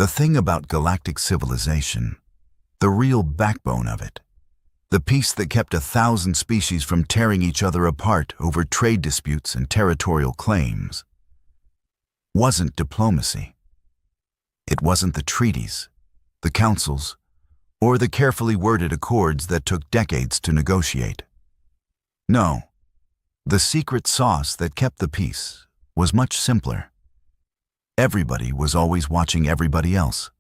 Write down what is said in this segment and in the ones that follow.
The thing about galactic civilization, the real backbone of it, the piece that kept 1,000 species from tearing each other apart over trade disputes and territorial claims, wasn't diplomacy. It wasn't the treaties, the councils, or the carefully worded accords that took decades to negotiate. No, the secret sauce that kept the peace was much simpler. Everybody was always watching everybody else.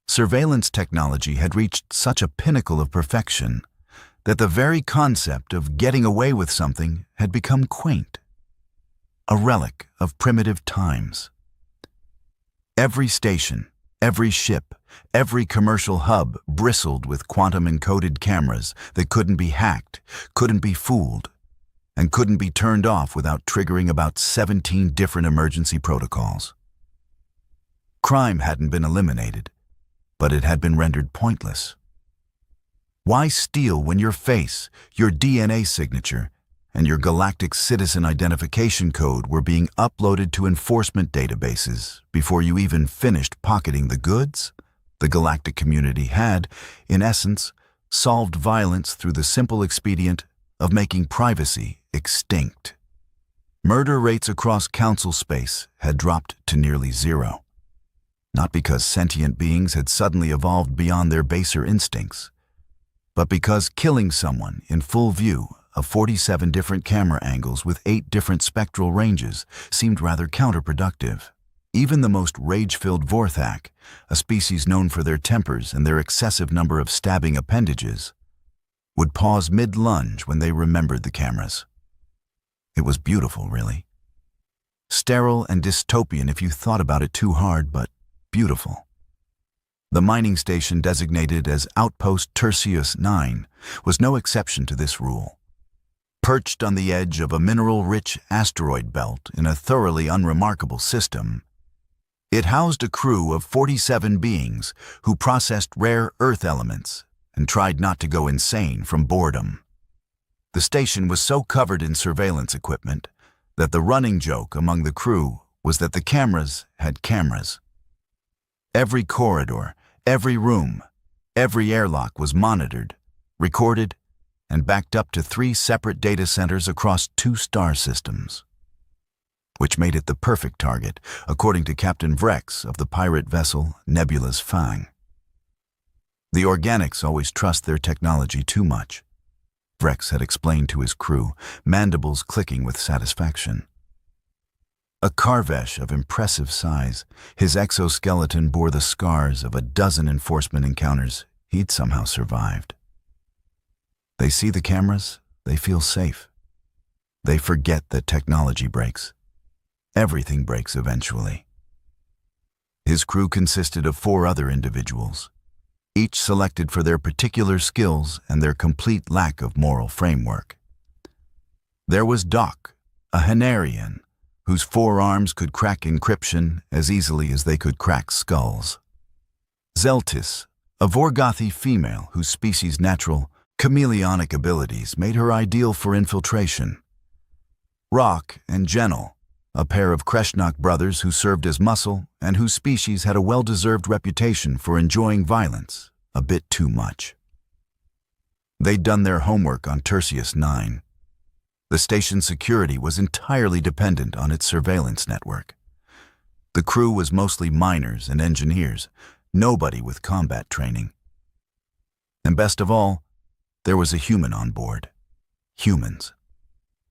Surveillance technology had reached such a pinnacle of perfection that the very concept of getting away with something had become quaint, a relic of primitive times. Every station, every ship, every commercial hub bristled with quantum-encoded cameras that couldn't be hacked, couldn't be fooled, and couldn't be turned off without triggering about 17 different emergency protocols. Crime hadn't been eliminated, but it had been rendered pointless. Why steal when your face, your DNA signature, and your galactic citizen identification code were being uploaded to enforcement databases before you even finished pocketing the goods? The galactic community had, in essence, solved violence through the simple expedient of making privacy extinct. Murder rates across council space had dropped to nearly zero. Not because sentient beings had suddenly evolved beyond their baser instincts, but because killing someone in full view of 47 different camera angles with 8 different spectral ranges seemed rather counterproductive. Even the most rage-filled Vorthak, a species known for their tempers and their excessive number of stabbing appendages, would pause mid-lunge when they remembered the cameras. It was beautiful, really. Sterile and dystopian if you thought about it too hard, but beautiful. The mining station designated as Outpost Tertius 9 was no exception to this rule. Perched on the edge of a mineral-rich asteroid belt in a thoroughly unremarkable system, it housed a crew of 47 beings who processed rare Earth elements and tried not to go insane from boredom. The station was so covered in surveillance equipment that the running joke among the crew was that the cameras had cameras. Every corridor, every room, every airlock was monitored, recorded, and backed up to 3 separate data centers across 2 star systems, which made it the perfect target, according to Captain Vrex of the pirate vessel Nebula's Fang. The organics always trust their technology too much, Vrex had explained to his crew, mandibles clicking with satisfaction. A Karvesh of impressive size, his exoskeleton bore the scars of a dozen enforcement encounters he'd somehow survived. They see the cameras, they feel safe. They forget that technology breaks. Everything breaks eventually. His crew consisted of 4 other individuals, each selected for their particular skills and their complete lack of moral framework. There was Doc, a Hanarian, whose 4 arms could crack encryption as easily as they could crack skulls. Zeltis, a Vorgothi female whose species' natural, chameleonic abilities made her ideal for infiltration. Rock and Genel, a pair of Kreshnok brothers who served as muscle and whose species had a well-deserved reputation for enjoying violence a bit too much. They'd done their homework on Tertius 9. The station's security was entirely dependent on its surveillance network. The crew was mostly miners and engineers, nobody with combat training. And best of all, there was a human on board. Humans.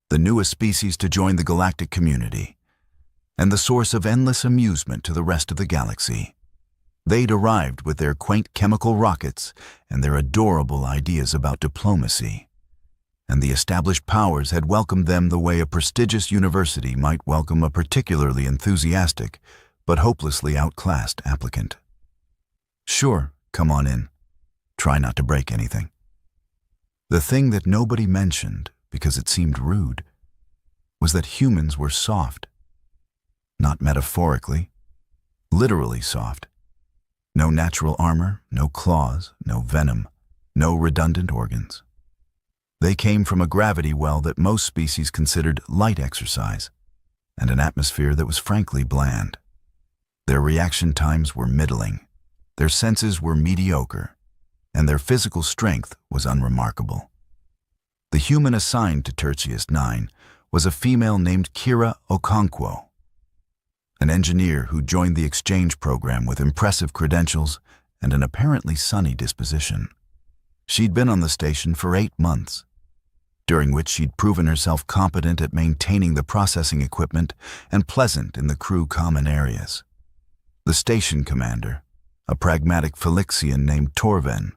The newest species to join the galactic community, and the source of endless amusement to the rest of the galaxy. They'd arrived with their quaint chemical rockets and their adorable ideas about diplomacy, and the established powers had welcomed them the way a prestigious university might welcome a particularly enthusiastic but hopelessly outclassed applicant. Sure, come on in. Try not to break anything. The thing that nobody mentioned, because it seemed rude, was that humans were soft. Not metaphorically, literally soft. No natural armor, no claws, no venom, no redundant organs. They came from a gravity well that most species considered light exercise, and an atmosphere that was frankly bland. Their reaction times were middling, their senses were mediocre, and their physical strength was unremarkable. The human assigned to Tertius 9 was a female named Kira Okonkwo, an engineer who joined the exchange program with impressive credentials and an apparently sunny disposition. She'd been on the station for 8 months, during which she'd proven herself competent at maintaining the processing equipment and pleasant in the crew common areas. The station commander, a pragmatic Felixian named Torven,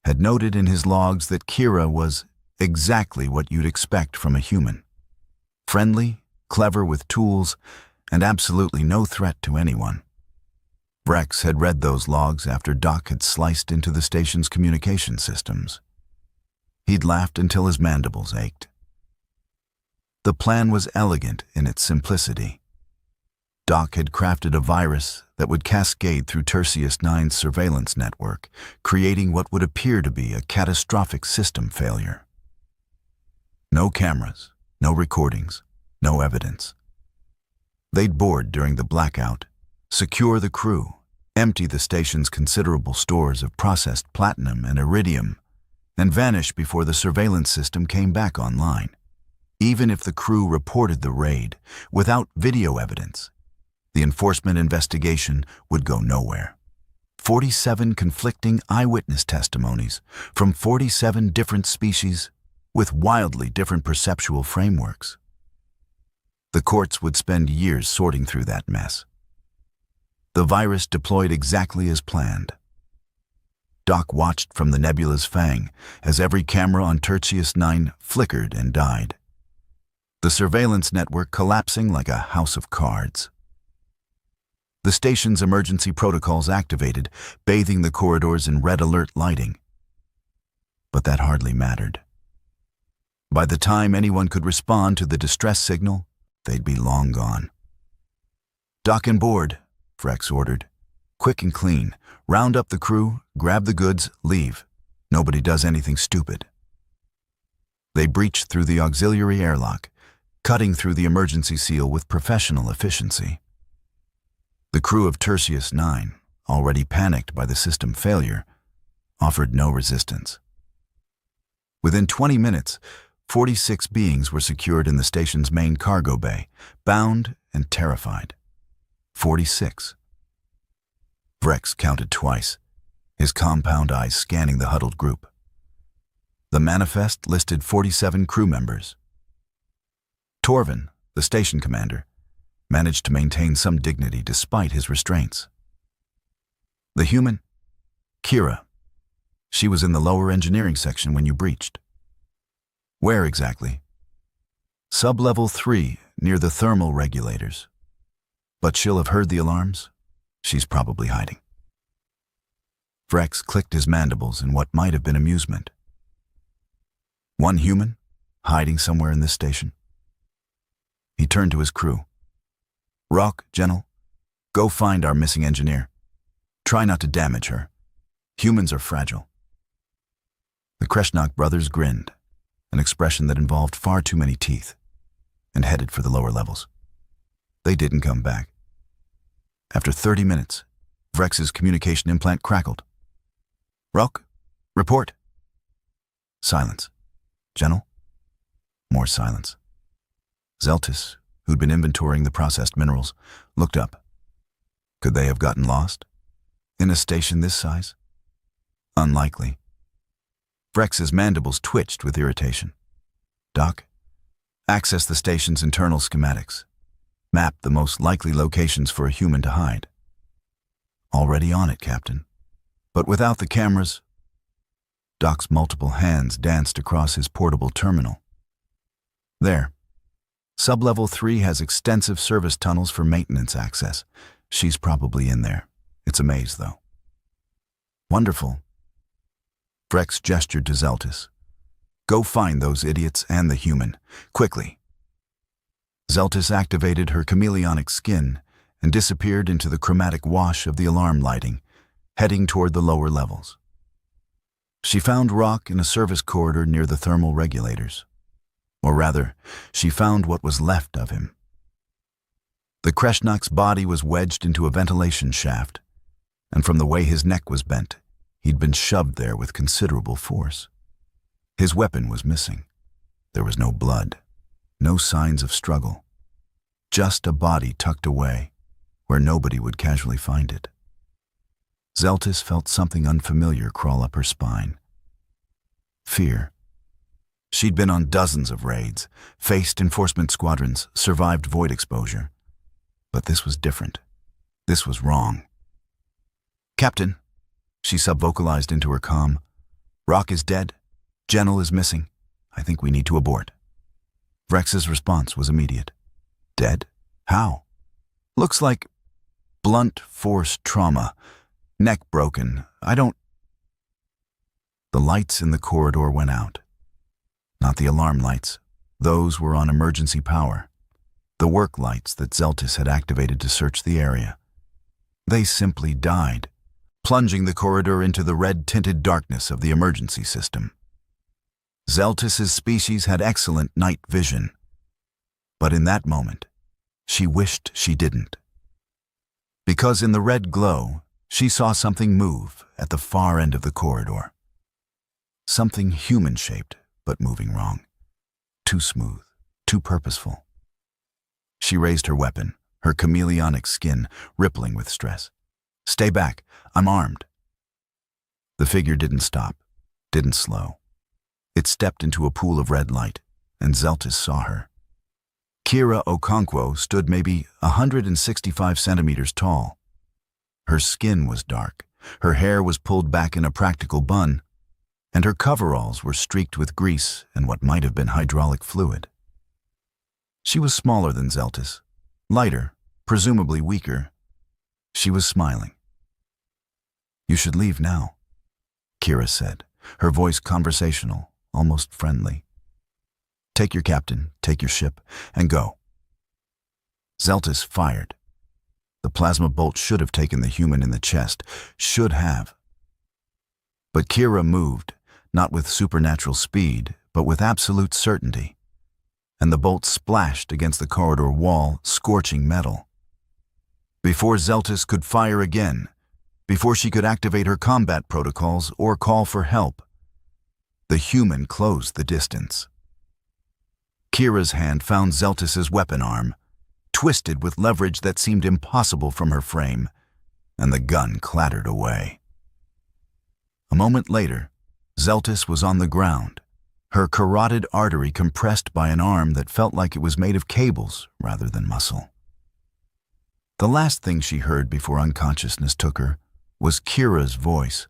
had noted in his logs that Kira was exactly what you'd expect from a human. Friendly, clever with tools, and absolutely no threat to anyone. Vrex had read those logs after Doc had sliced into the station's communication systems. He'd laughed until his mandibles ached. The plan was elegant in its simplicity. Doc had crafted a virus that would cascade through Tertius 9's surveillance network, creating what would appear to be a catastrophic system failure. No cameras, no recordings, no evidence. They'd board during the blackout, secure the crew, empty the station's considerable stores of processed platinum and iridium, and vanish before the surveillance system came back online. Even if the crew reported the raid, without video evidence, the enforcement investigation would go nowhere. 47 conflicting eyewitness testimonies from 47 different species with wildly different perceptual frameworks. The courts would spend years sorting through that mess. The virus deployed exactly as planned. Doc watched from the nebula's fang as every camera on Tertius 9 flickered and died, the surveillance network collapsing like a house of cards. The station's emergency protocols activated, bathing the corridors in red alert lighting. But that hardly mattered. By the time anyone could respond to the distress signal, they'd be long gone. "Dock and board," Vrex ordered. "Quick and clean. Round up the crew, grab the goods, leave. Nobody does anything stupid." They breached through the auxiliary airlock, cutting through the emergency seal with professional efficiency. The crew of Tertius 9, already panicked by the system failure, offered no resistance. Within 20 minutes, 46 beings were secured in the station's main cargo bay, bound and terrified. 46. Vrex counted twice, his compound eyes scanning the huddled group. The manifest listed 47 crew members. Torven, the station commander, managed to maintain some dignity despite his restraints. The human? Kira. She was in the lower engineering section when you breached. Where exactly? Sub-level 3, near the thermal regulators. But she'll have heard the alarms. She's probably hiding. Vrex clicked his mandibles in what might have been amusement. One human, hiding somewhere in this station? He turned to his crew. "Rock, Genel, go find our missing engineer. Try not to damage her. Humans are fragile." The Kreshnak brothers grinned, an expression that involved far too many teeth, and headed for the lower levels. They didn't come back. After 30 minutes, Vrex's communication implant crackled. "Rock, report." Silence. "Genel?" More silence. Zeltis, who'd been inventorying the processed minerals, looked up. Could they have gotten lost? In a station this size? Unlikely. Vrex's mandibles twitched with irritation. "Doc, access the station's internal schematics. Map the most likely locations for a human to hide." "Already on it, Captain. But without the cameras..." Doc's multiple hands danced across his portable terminal. "There. Sub-level 3 has extensive service tunnels for maintenance access. She's probably in there. It's a maze, though." "Wonderful." Vrex gestured to Zeltis. "Go find those idiots and the human. Quickly." Zeltis activated her chameleonic skin and disappeared into the chromatic wash of the alarm lighting, heading toward the lower levels. She found Rock in a service corridor near the thermal regulators. Or rather, she found what was left of him. The Kreshnak's body was wedged into a ventilation shaft, and from the way his neck was bent, he'd been shoved there with considerable force. His weapon was missing. There was no blood, no signs of struggle, just a body tucked away where nobody would casually find it. Zeltis felt something unfamiliar crawl up her spine. Fear. She'd been on dozens of raids, faced enforcement squadrons, survived void exposure. But this was different. This was wrong. "Captain," she subvocalized into her comm, "Rock is dead. Genel is missing. I think we need to abort." Vrex's response was immediate. "Dead? How?" "Looks like blunt force trauma. Neck broken. I don't..." The lights in the corridor went out. Not the alarm lights. Those were on emergency power. The work lights that Zeltis had activated to search the area. They simply died, plunging the corridor into the red-tinted darkness of the emergency system. Zeltis's species had excellent night vision. But in that moment, she wished she didn't. Because in the red glow, she saw something move at the far end of the corridor. Something human-shaped, but moving wrong. Too smooth, too purposeful. She raised her weapon, her chameleonic skin rippling with stress. "Stay back, I'm armed." The figure didn't stop, didn't slow. It stepped into a pool of red light, and Zeltis saw her. Kira Okonkwo stood maybe 165 centimeters tall. Her skin was dark, her hair was pulled back in a practical bun, and her coveralls were streaked with grease and what might have been hydraulic fluid. She was smaller than Zeltis, lighter, presumably weaker. She was smiling. "You should leave now," Kira said, her voice conversational, almost friendly. "Take your captain, take your ship, and go." Zeltis fired. The plasma bolt should have taken the human in the chest, should have. But Kira moved, not with supernatural speed, but with absolute certainty, and the bolt splashed against the corridor wall, scorching metal. Before Zeltis could fire again, before she could activate her combat protocols or call for help, the human closed the distance. Kira's hand found Zeltis's weapon arm, twisted with leverage that seemed impossible from her frame, and the gun clattered away. A moment later, Zeltis was on the ground, her carotid artery compressed by an arm that felt like it was made of cables rather than muscle. The last thing she heard before unconsciousness took her was Kira's voice,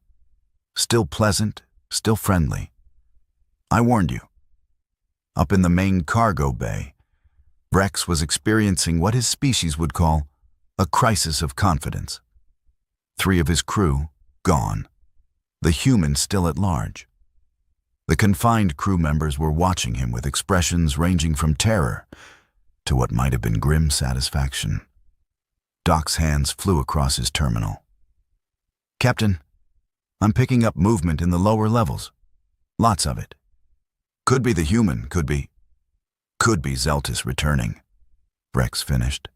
still pleasant, still friendly. "I warned you." Up in the main cargo bay, Vrex was experiencing what his species would call a crisis of confidence. 3 of his crew gone, the human still at large. The confined crew members were watching him with expressions ranging from terror to what might have been grim satisfaction. Doc's hands flew across his terminal. "Captain, I'm picking up movement in the lower levels. Lots of it. Could be the human, could be Zeltis returning," Vrex finished.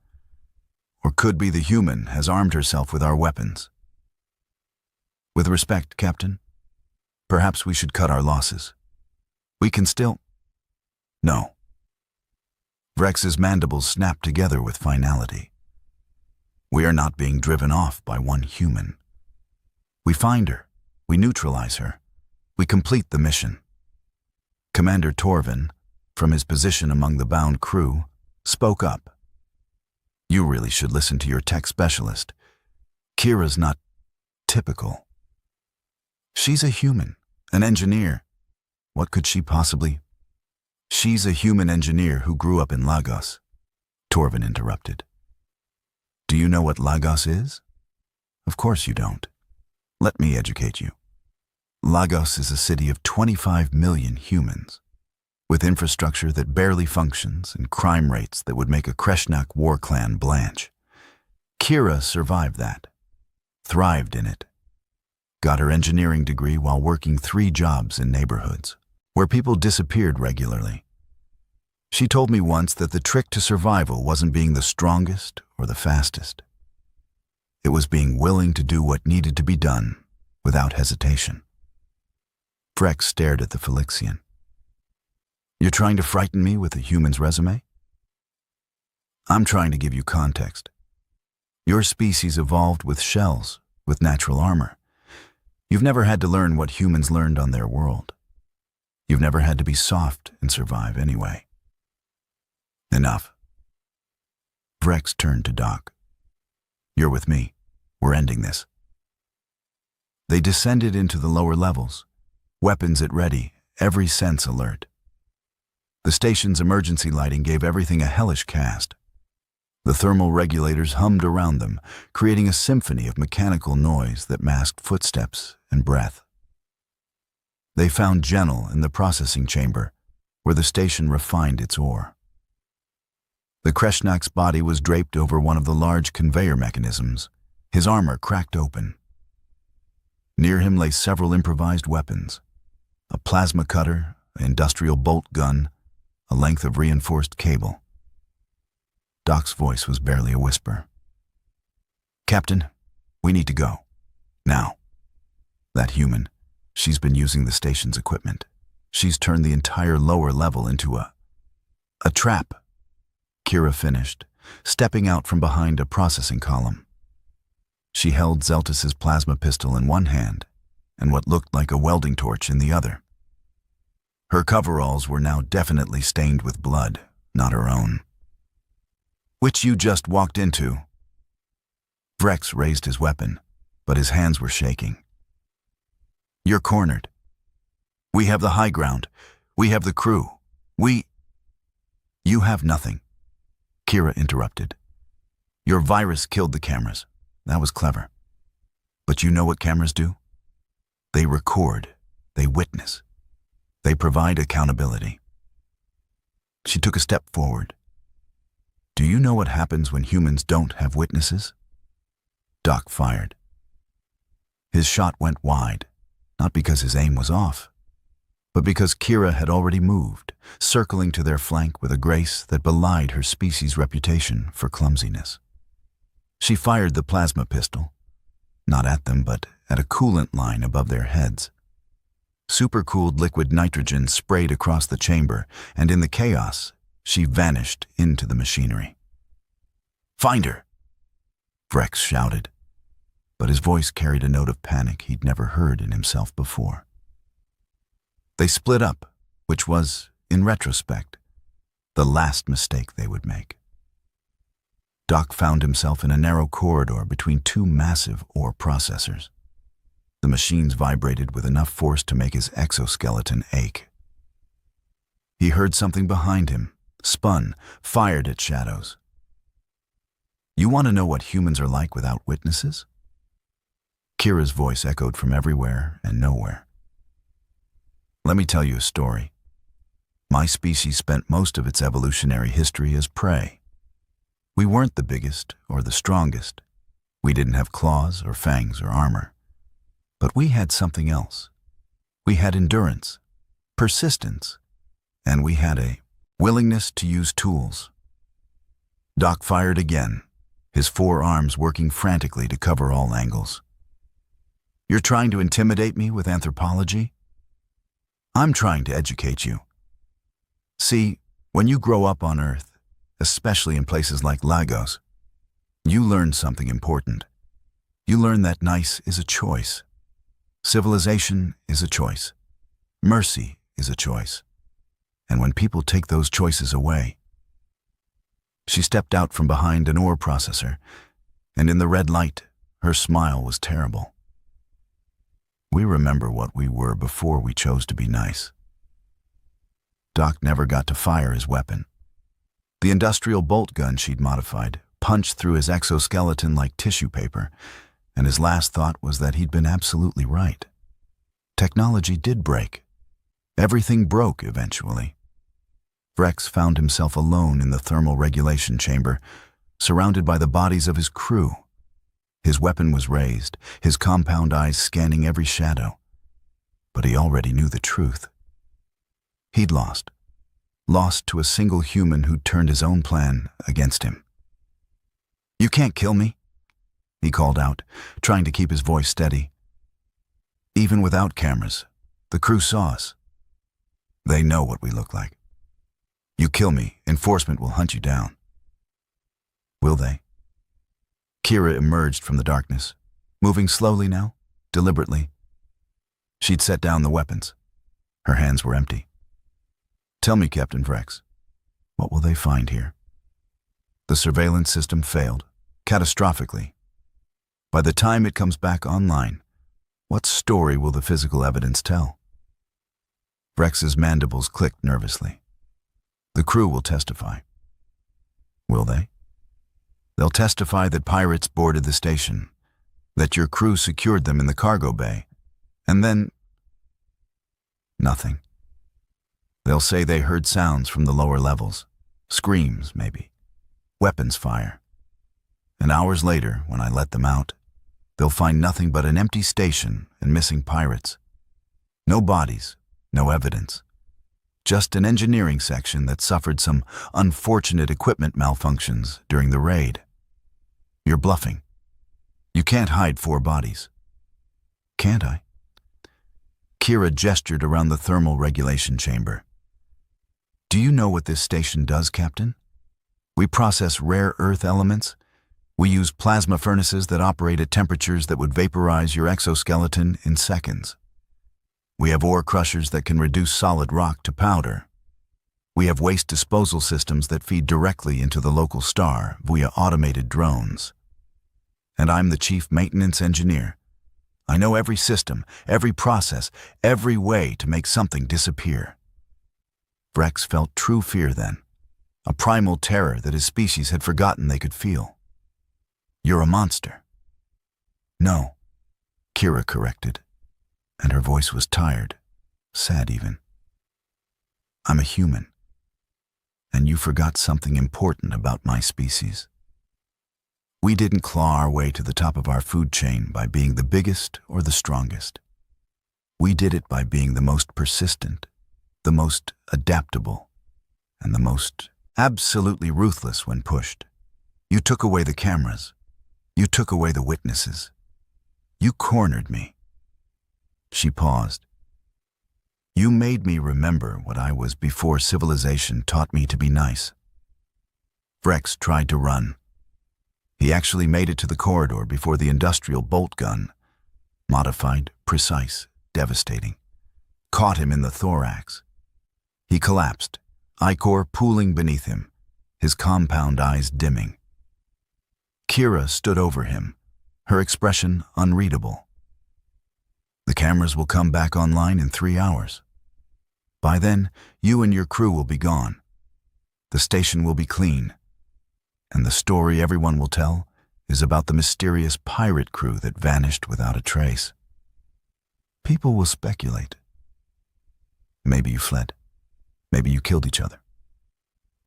"Or could be the human has armed herself with our weapons. With respect, Captain, perhaps we should cut our losses. We can still..." "No." Vrex's mandibles snapped together with finality. "We are not being driven off by one human. We find her, we neutralize her, we complete the mission." Commander Torvin, from his position among the bound crew, spoke up. "You really should listen to your tech specialist. Kira's not typical. She's a human, an engineer. What could she possibly..." "She's a human engineer who grew up in Lagos," Torvin interrupted. "Do you know what Lagos is? Of course you don't. Let me educate you. Lagos is a city of 25 million humans, with infrastructure that barely functions and crime rates that would make a Kreshnak war clan blanch. Kira survived that, thrived in it, got her engineering degree while working 3 jobs in neighborhoods where people disappeared regularly. She told me once that the trick to survival wasn't being the strongest or the fastest. It was being willing to do what needed to be done without hesitation. Vrex stared at the Felixian. You're trying to frighten me with a human's resume? I'm trying to give you context. Your species evolved with shells, with natural armor. You've never had to learn what humans learned on their world. You've never had to be soft and survive anyway. Enough. Vrex turned to Doc. You're with me. We're ending this. They descended into the lower levels, weapons at ready, every sense alert. The station's emergency lighting gave everything a hellish cast. The thermal regulators hummed around them, creating a symphony of mechanical noise that masked footsteps and breath. They found Genel in the processing chamber, where the station refined its ore. The Kreshnak's body was draped over one of the large conveyor mechanisms, his armor cracked open. Near him lay several improvised weapons, a plasma cutter, an industrial bolt gun, a length of reinforced cable. Doc's voice was barely a whisper. Captain, we need to go. Now. That human, she's been using the station's equipment. She's turned the entire lower level into a trap. Kira finished, stepping out from behind a processing column. She held Zeltis's plasma pistol in one hand and what looked like a welding torch in the other. Her coveralls were now definitely stained with blood, not her own. Which you just walked into. Vrex raised his weapon, but his hands were shaking. You're cornered. We have the high ground. We have the crew. You have nothing. Kira interrupted. Your virus killed the cameras. That was clever. But you know what cameras do? They record. They witness. They provide accountability. She took a step forward. Do you know what happens when humans don't have witnesses? Doc fired. His shot went wide, not because his aim was off, but because Kira had already moved, circling to their flank with a grace that belied her species' reputation for clumsiness. She fired the plasma pistol, not at them, but at a coolant line above their heads. Supercooled liquid nitrogen sprayed across the chamber, and in the chaos, she vanished into the machinery. Find her! Vrex shouted, but his voice carried a note of panic he'd never heard in himself before. They split up, which was, in retrospect, the last mistake they would make. Doc found himself in a narrow corridor between two massive ore processors. The machines vibrated with enough force to make his exoskeleton ache. He heard something behind him, spun, fired at shadows. You want to know what humans are like without witnesses? Kira's voice echoed from everywhere and nowhere. Let me tell you a story. My species spent most of its evolutionary history as prey. We weren't the biggest or the strongest. We didn't have claws or fangs or armor. But we had something else. We had endurance, persistence, and we had a willingness to use tools. Doc fired again, his four arms working frantically to cover all angles. You're trying to intimidate me with anthropology? I'm trying to educate you. See, when you grow up on Earth, especially in places like Lagos, you learn something important. You learn that nice is a choice. Civilization is a choice. Mercy is a choice. And when people take those choices away... She stepped out from behind an ore processor, and in the red light, her smile was terrible. We remember what we were before we chose to be nice. Doc never got to fire his weapon. The industrial bolt gun she'd modified punched through his exoskeleton like tissue paper, and his last thought was that he'd been absolutely right. Technology did break. Everything broke eventually. Vrex found himself alone in the thermal regulation chamber, surrounded by the bodies of his crew. His weapon was raised, his compound eyes scanning every shadow. But he already knew the truth. He'd lost. lost to a single human who turned his own plan against him. "You can't kill me," he called out, trying to keep his voice steady. "Even without cameras, the crew saw us. They know what we look like. You kill me, enforcement will hunt you down." "Will they?" Kira emerged from the darkness, moving slowly now, deliberately. She'd set down the weapons. Her hands were empty. "Tell me, Captain Vrex, what will they find here?" The surveillance system failed, catastrophically. By the time it comes back online, what story will the physical evidence tell? Vrex's mandibles clicked nervously. The crew will testify. Will they? They'll testify that pirates boarded the station, that your crew secured them in the cargo bay, and then nothing. They'll say they heard sounds from the lower levels, screams maybe, weapons fire. And hours later, when I let them out, they'll find nothing but an empty station and missing pirates. No bodies, no evidence. Just an engineering section that suffered some unfortunate equipment malfunctions during the raid. You're bluffing. You can't hide 4 bodies. Can't I? Kira gestured around the thermal regulation chamber. "Do you know what this station does, Captain? We process rare earth elements. We use plasma furnaces that operate at temperatures that would vaporize your exoskeleton in seconds. We have ore crushers that can reduce solid rock to powder. We have waste disposal systems that feed directly into the local star via automated drones. And I'm the chief maintenance engineer. I know every system, every process, every way to make something disappear." Vrex felt true fear then, a primal terror that his species had forgotten they could feel. "You're a monster." "No," Kira corrected, and her voice was tired, sad even. "I'm a human, and you forgot something important about my species. We didn't claw our way to the top of our food chain by being the biggest or the strongest. We did it by being the most persistent, the most adaptable, and the most absolutely ruthless when pushed. You took away the cameras. You took away the witnesses. You cornered me." She paused. "You made me remember what I was before civilization taught me to be nice." Vrex tried to run. He actually made it to the corridor before the industrial bolt gun, modified, precise, devastating, caught him in the thorax. He collapsed, ichor pooling beneath him, his compound eyes dimming. Kira stood over him, her expression unreadable. "The cameras will come back online in 3 hours. By then, you and your crew will be gone. The station will be clean. And the story everyone will tell is about the mysterious pirate crew that vanished without a trace. People will speculate. Maybe you fled. Maybe you killed each other.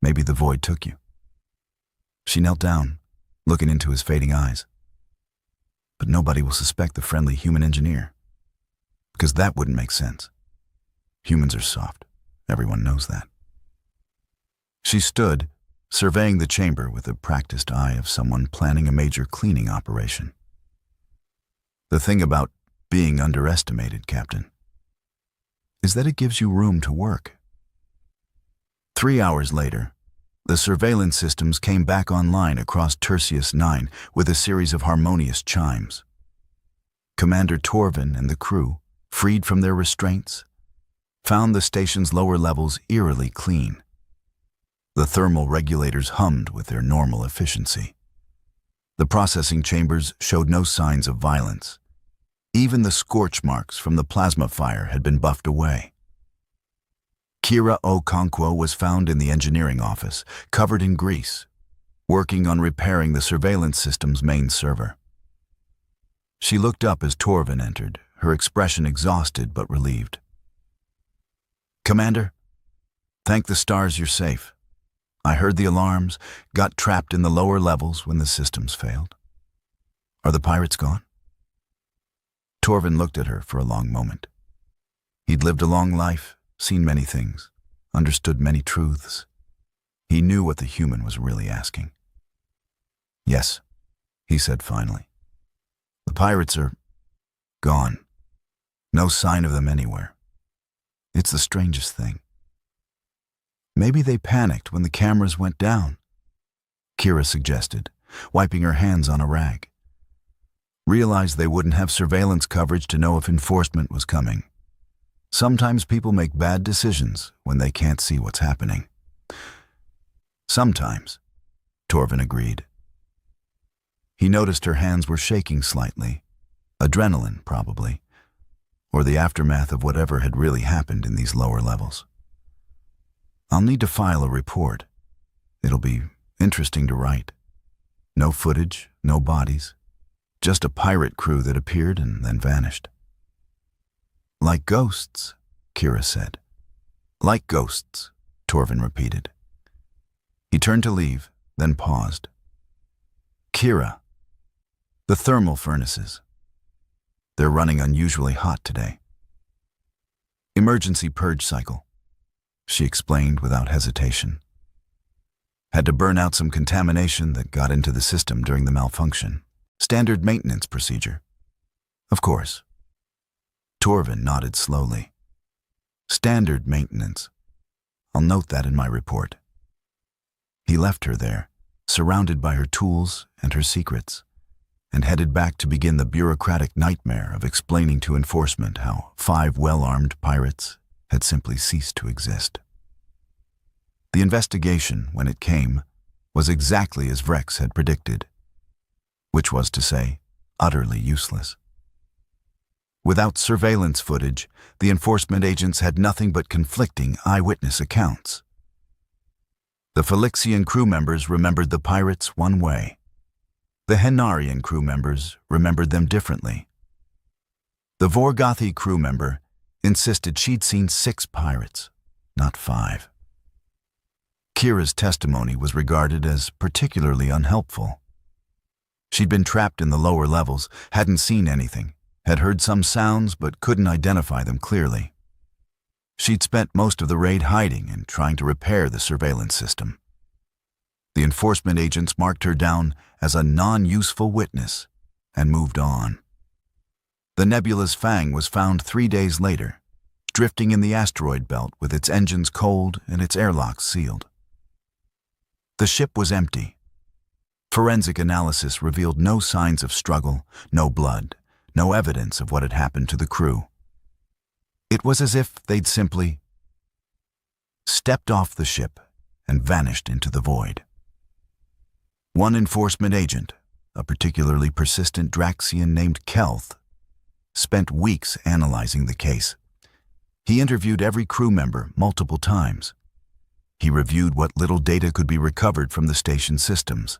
Maybe the void took you." She knelt down, looking into his fading eyes. "But nobody will suspect the friendly human engineer, because that wouldn't make sense. Humans are soft. Everyone knows that." She stood, surveying the chamber with the practiced eye of someone planning a major cleaning operation. "The thing about being underestimated, Captain, is that it gives you room to work." 3 hours later, the surveillance systems came back online across Tertius 9 with a series of harmonious chimes. Commander Torvin and the crew, freed from their restraints, found the station's lower levels eerily clean. The thermal regulators hummed with their normal efficiency. The processing chambers showed no signs of violence. Even the scorch marks from the plasma fire had been buffed away. Kira Okonkwo was found in the engineering office, covered in grease, working on repairing the surveillance system's main server. She looked up as Torvin entered, her expression exhausted but relieved. "Commander, thank the stars you're safe. I heard the alarms, got trapped in the lower levels when the systems failed. Are the pirates gone?" Torvin looked at her for a long moment. He'd lived a long life, seen many things. understood many truths. He knew what the human was really asking. "Yes," he said finally. "The pirates are gone. No sign of them anywhere. It's the strangest thing. Maybe they panicked when the cameras went down," Kira suggested, wiping her hands on a rag. "Realized they wouldn't have surveillance coverage to know if enforcement was coming. Sometimes people make bad decisions when they can't see what's happening." "Sometimes," Torvin agreed. He noticed her hands were shaking slightly. Adrenaline, probably, or the aftermath of whatever had really happened in these lower levels. "I'll need to file a report. It'll be interesting to write. No footage, no bodies. Just a pirate crew that appeared and then vanished." "Like ghosts," Kira said. "Like ghosts," Torvin repeated. He turned to leave, then paused. "Kira, the thermal furnaces. They're running unusually hot today." "Emergency purge cycle," she explained without hesitation. "Had to burn out some contamination that got into the system during the malfunction. Standard maintenance procedure." "Of course." Torvin nodded slowly. "Standard maintenance. I'll note that in my report." He left her there, surrounded by her tools and her secrets, and headed back to begin the bureaucratic nightmare of explaining to enforcement how 5 well-armed pirates had simply ceased to exist. The investigation, when it came, was exactly as Vrex had predicted, which was to say, utterly useless. Without surveillance footage, the enforcement agents had nothing but conflicting eyewitness accounts. The Felixian crew members remembered the pirates one way. The Henarian crew members remembered them differently. The Vorgothi crew member insisted she'd seen 6 pirates, not 5. Kira's testimony was regarded as particularly unhelpful. She'd been trapped in the lower levels, hadn't seen anything, had heard some sounds but couldn't identify them clearly. She'd spent most of the raid hiding and trying to repair the surveillance system. The enforcement agents marked her down as a non-useful witness and moved on. The Nebula's Fang was found 3 days later, drifting in the asteroid belt with its engines cold and its airlocks sealed. The ship was empty. Forensic analysis revealed no signs of struggle, no blood, no evidence of what had happened to the crew. It was as if they'd simply stepped off the ship and vanished into the void. One enforcement agent, a particularly persistent Draxian named Kelth, spent weeks analyzing the case. He interviewed every crew member multiple times. He reviewed what little data could be recovered from the station systems.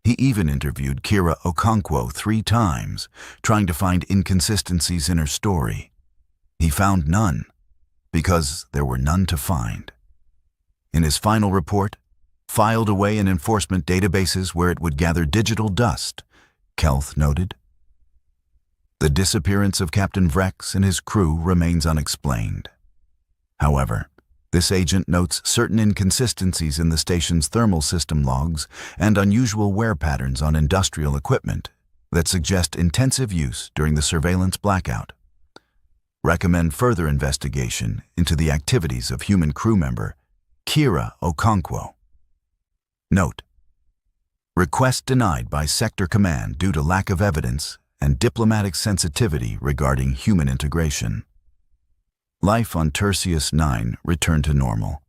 He even interviewed Kira Okonkwo 3 times, trying to find inconsistencies in her story. He found none, because there were none to find. In his final report, filed away in enforcement databases where it would gather digital dust, Kelth noted, "The disappearance of Captain Vrex and his crew remains unexplained. However, this agent notes certain inconsistencies in the station's thermal system logs and unusual wear patterns on industrial equipment that suggest intensive use during the surveillance blackout. Recommend further investigation into the activities of human crew member Kira Okonkwo. Note: request denied by Sector Command due to lack of evidence and diplomatic sensitivity regarding human integration." Life on Tertius 9 returned to normal.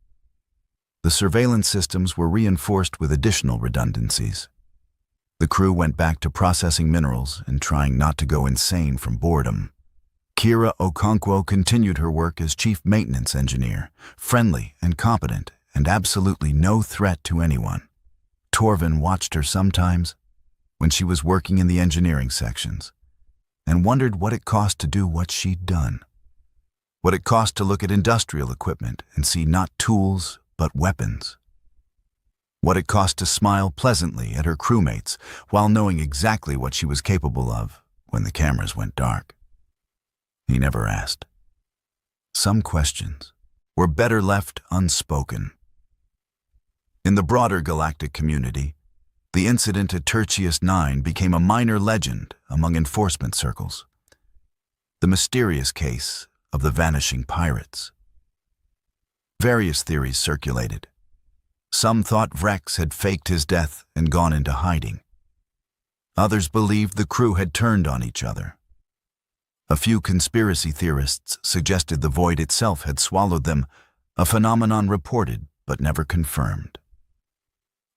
The surveillance systems were reinforced with additional redundancies. The crew went back to processing minerals and trying not to go insane from boredom. Kira Okonkwo continued her work as chief maintenance engineer, friendly and competent, and absolutely no threat to anyone. Torvin watched her sometimes when she was working in the engineering sections and wondered what it cost to do what she'd done. What it cost to look at industrial equipment and see not tools but weapons. What it cost to smile pleasantly at her crewmates while knowing exactly what she was capable of when the cameras went dark. He never asked. Some questions, were better left unspoken. In the broader galactic community, the incident at Tertius 9 became a minor legend among enforcement circles. The mysterious case of the vanishing pirates. Various theories circulated. Some thought Vrex had faked his death and gone into hiding. Others believed the crew had turned on each other. A few conspiracy theorists suggested the void itself had swallowed them, a phenomenon reported but never confirmed.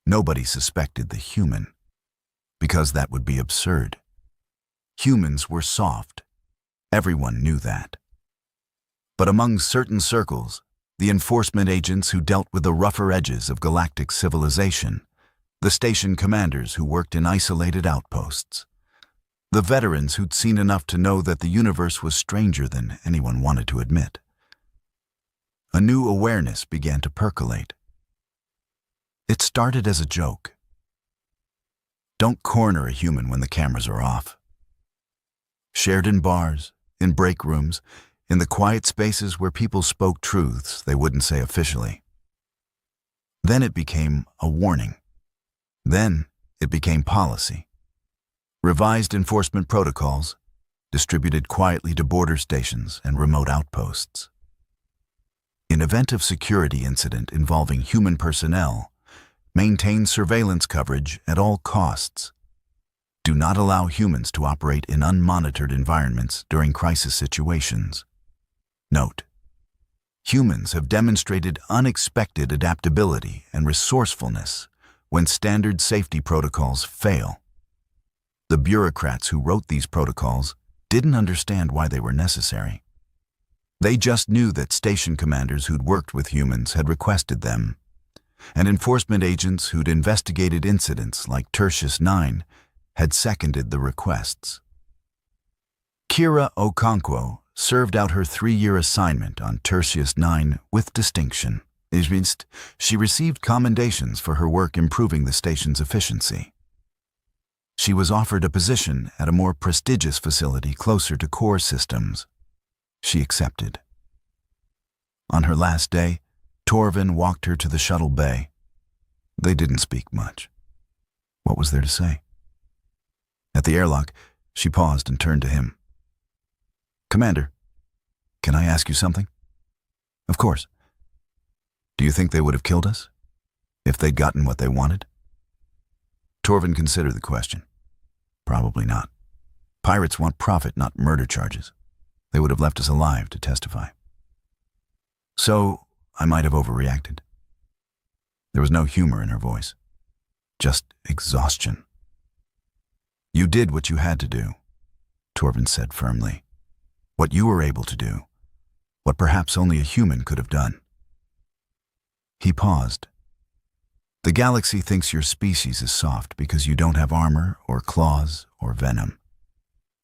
Nobody suspected the human, because that would be absurd. Humans were soft. Everyone knew that. But among certain circles, the enforcement agents who dealt with the rougher edges of galactic civilization, the station commanders who worked in isolated outposts, the veterans who'd seen enough to know that the universe was stranger than anyone wanted to admit. A new awareness began to percolate. It started as a joke. Don't corner a human when the cameras are off. Shared in bars, in break rooms, in the quiet spaces where people spoke truths they wouldn't say officially. Then it became a warning. Then it became policy. Revised enforcement protocols, distributed quietly to border stations and remote outposts. In event of security incident involving human personnel, maintain surveillance coverage at all costs. Do not allow humans to operate in unmonitored environments during crisis situations. Note: humans have demonstrated unexpected adaptability and resourcefulness when standard safety protocols fail. The bureaucrats who wrote these protocols didn't understand why they were necessary. They just knew that station commanders who'd worked with humans had requested them, and enforcement agents who'd investigated incidents like Tertius 9 had seconded the requests. Kira Okonkwo served out her 3-year assignment on Tertius 9 with distinction. It means she received commendations for her work improving the station's efficiency. She was offered a position at a more prestigious facility closer to core systems. She accepted. On her last day, Torvin walked her to the shuttle bay. They didn't speak much. What was there to say? At the airlock, she paused and turned to him. "Commander, can I ask you something?" "Of course." "Do you think they would have killed us if they'd gotten what they wanted?" Torvin considered the question. "Probably not. Pirates want profit, not murder charges. They would have left us alive to testify." "So, I might have overreacted." There was no humor in her voice, just exhaustion. "You did what you had to do," Torvin said firmly. "What you were able to do, what perhaps only a human could have done." He paused. "The galaxy thinks your species is soft because you don't have armor or claws or venom.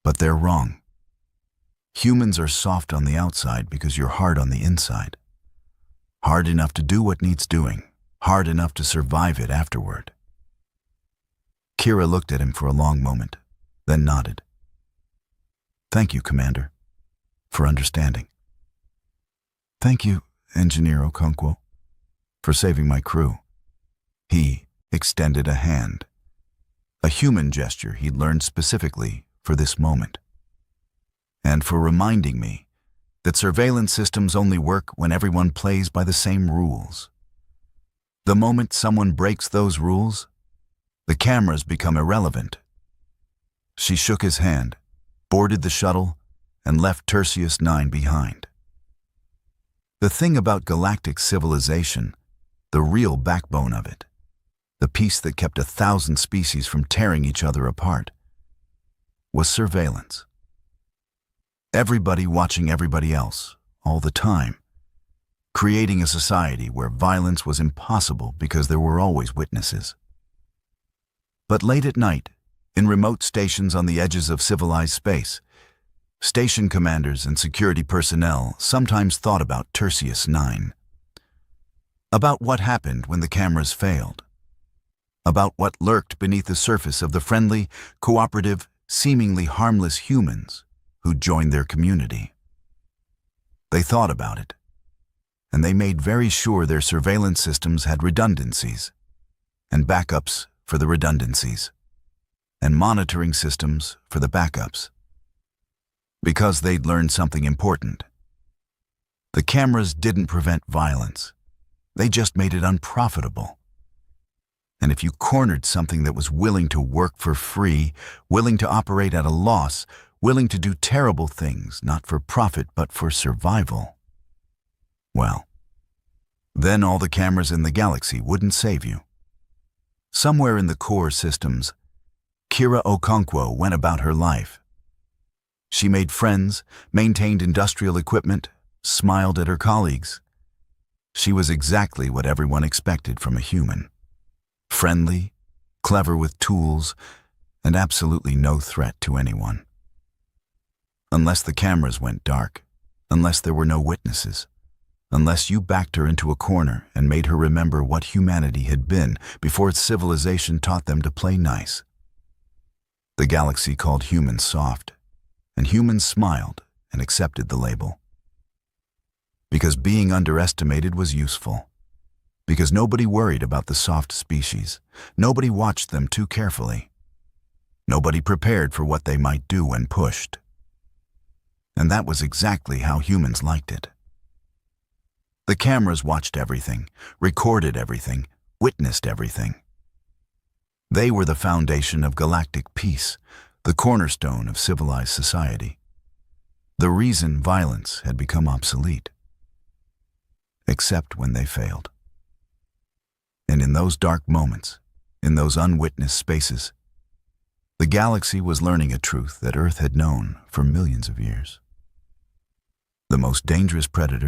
But they're wrong. Humans are soft on the outside because you're hard on the inside. Hard enough to do what needs doing, hard enough to survive it afterward." Kira looked at him for a long moment, then nodded. "Thank you, Commander, for understanding." "Thank you, Engineer Okonkwo, for saving my crew." He extended a hand, a human gesture he'd learned specifically for this moment. "And for reminding me that surveillance systems only work when everyone plays by the same rules. The moment someone breaks those rules, the cameras become irrelevant." She shook his hand, boarded the shuttle, and left Tertius 9 behind. The thing about galactic civilization, the real backbone of it, the piece that kept 1,000 species from tearing each other apart, was surveillance. Everybody watching everybody else, all the time, creating a society where violence was impossible because there were always witnesses. But late at night, in remote stations on the edges of civilized space, station commanders and security personnel sometimes thought about Tertius 9. About what happened when the cameras failed. About what lurked beneath the surface of the friendly, cooperative, seemingly harmless humans who joined their community. They thought about it, and they made very sure their surveillance systems had redundancies, and backups for the redundancies, and monitoring systems for the backups. Because they'd learned something important. The cameras didn't prevent violence. They just made it unprofitable. And if you cornered something that was willing to work for free, willing to operate at a loss, willing to do terrible things, not for profit but for survival, well, then all the cameras in the galaxy wouldn't save you. Somewhere in the core systems, Kira Okonkwo went about her life. She made friends, maintained industrial equipment, smiled at her colleagues. She was exactly what everyone expected from a human. Friendly, clever with tools, and absolutely no threat to anyone. Unless the cameras went dark, unless there were no witnesses, unless you backed her into a corner and made her remember what humanity had been before civilization taught them to play nice. The galaxy called humans soft, and humans smiled and accepted the label. Because being underestimated was useful. Because nobody worried about the soft species. Nobody watched them too carefully. Nobody prepared for what they might do when pushed. And that was exactly how humans liked it. The cameras watched everything, recorded everything, witnessed everything. They were the foundation of galactic peace, the cornerstone of civilized society. The reason violence had become obsolete. Except when they failed. And in those dark moments, in those unwitnessed spaces, the galaxy was learning a truth that Earth had known for millions of years. The most dangerous predator